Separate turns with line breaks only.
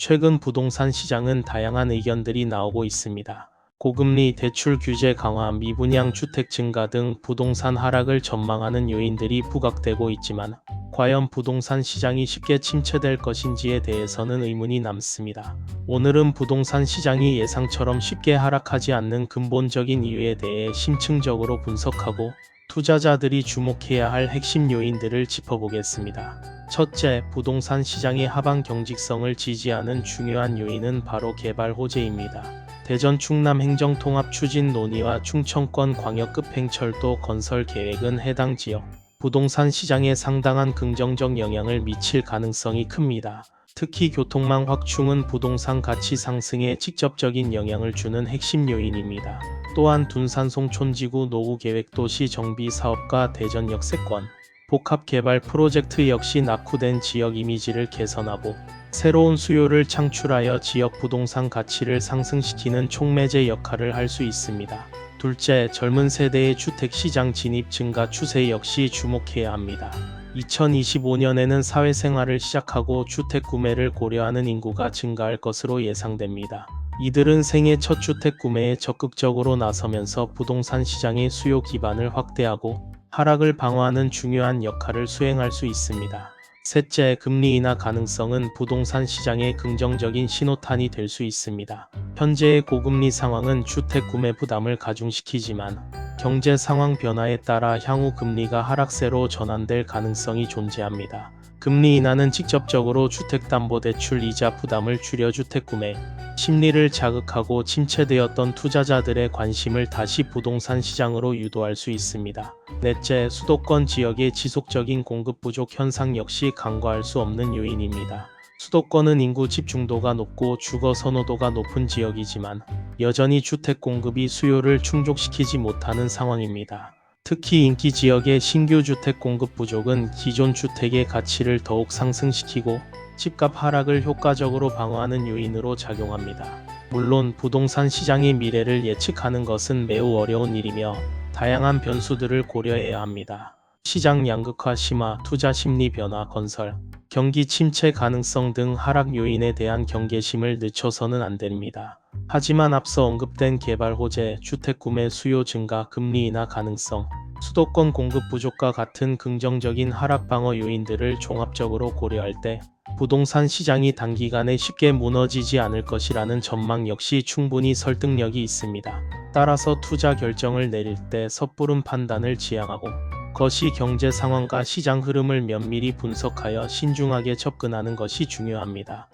최근 부동산 시장은 다양한 의견들이 나오고 있습니다. 고금리, 대출 규제 강화, 미분양 주택 증가 등 부동산 하락을 전망하는 요인들이 부각되고 있지만 과연 부동산 시장이 쉽게 침체될 것인지에 대해서는 의문이 남습니다. 오늘은 부동산 시장이 예상처럼 쉽게 하락하지 않는 근본적인 이유에 대해 심층적으로 분석하고 투자자들이 주목해야 할 핵심 요인들을 짚어보겠습니다. 첫째, 부동산 시장의 하방 경직성을 지지하는 중요한 요인은 바로 개발 호재입니다. 대전 충남 행정통합 추진 논의와 충청권 광역급 행철도 건설 계획은 해당 지역 부동산 시장에 상당한 긍정적 영향을 미칠 가능성이 큽니다. 특히 교통망 확충은 부동산 가치 상승에 직접적인 영향을 주는 핵심 요인입니다. 또한 둔산 송촌지구 노후계획도시 정비사업과 대전 역세권 복합개발 프로젝트 역시 낙후된 지역 이미지를 개선하고 새로운 수요를 창출하여 지역 부동산 가치를 상승시키는 촉매제 역할을 할 수 있습니다. 둘째, 젊은 세대의 주택시장 진입 증가 추세 역시 주목해야 합니다. 2025년에는 사회생활을 시작하고 주택 구매를 고려하는 인구가 증가할 것으로 예상됩니다. 이들은 생애 첫 주택 구매에 적극적으로 나서면서 부동산 시장의 수요 기반을 확대하고 하락을 방어하는 중요한 역할을 수행할 수 있습니다. 셋째, 금리 인하 가능성은 부동산 시장의 긍정적인 신호탄이 될 수 있습니다. 현재의 고금리 상황은 주택 구매 부담을 가중시키지만 경제 상황 변화에 따라 향후 금리가 하락세로 전환될 가능성이 존재합니다. 금리 인하는 직접적으로 주택담보대출 이자 부담을 줄여 주택 구매 심리를 자극하고 침체되었던 투자자들의 관심을 다시 부동산 시장으로 유도할 수 있습니다. 넷째, 수도권 지역의 지속적인 공급 부족 현상 역시 간과할 수 없는 요인입니다. 수도권은 인구 집중도가 높고 주거 선호도가 높은 지역이지만 여전히 주택 공급이 수요를 충족시키지 못하는 상황입니다. 특히 인기 지역의 신규 주택 공급 부족은 기존 주택의 가치를 더욱 상승시키고 집값 하락을 효과적으로 방어하는 요인으로 작용합니다. 물론 부동산 시장의 미래를 예측하는 것은 매우 어려운 일이며 다양한 변수들을 고려해야 합니다. 시장 양극화 심화, 투자 심리 변화, 건설, 경기 침체 가능성 등 하락 요인에 대한 경계심을 늦춰서는 안 됩니다. 하지만 앞서 언급된 개발 호재, 주택 구매 수요 증가, 금리 인하 가능성, 수도권 공급 부족과 같은 긍정적인 하락 방어 요인들을 종합적으로 고려할 때 부동산 시장이 단기간에 쉽게 무너지지 않을 것이라는 전망 역시 충분히 설득력이 있습니다. 따라서 투자 결정을 내릴 때 섣부른 판단을 지양하고 거시 경제 상황과 시장 흐름을 면밀히 분석하여 신중하게 접근하는 것이 중요합니다.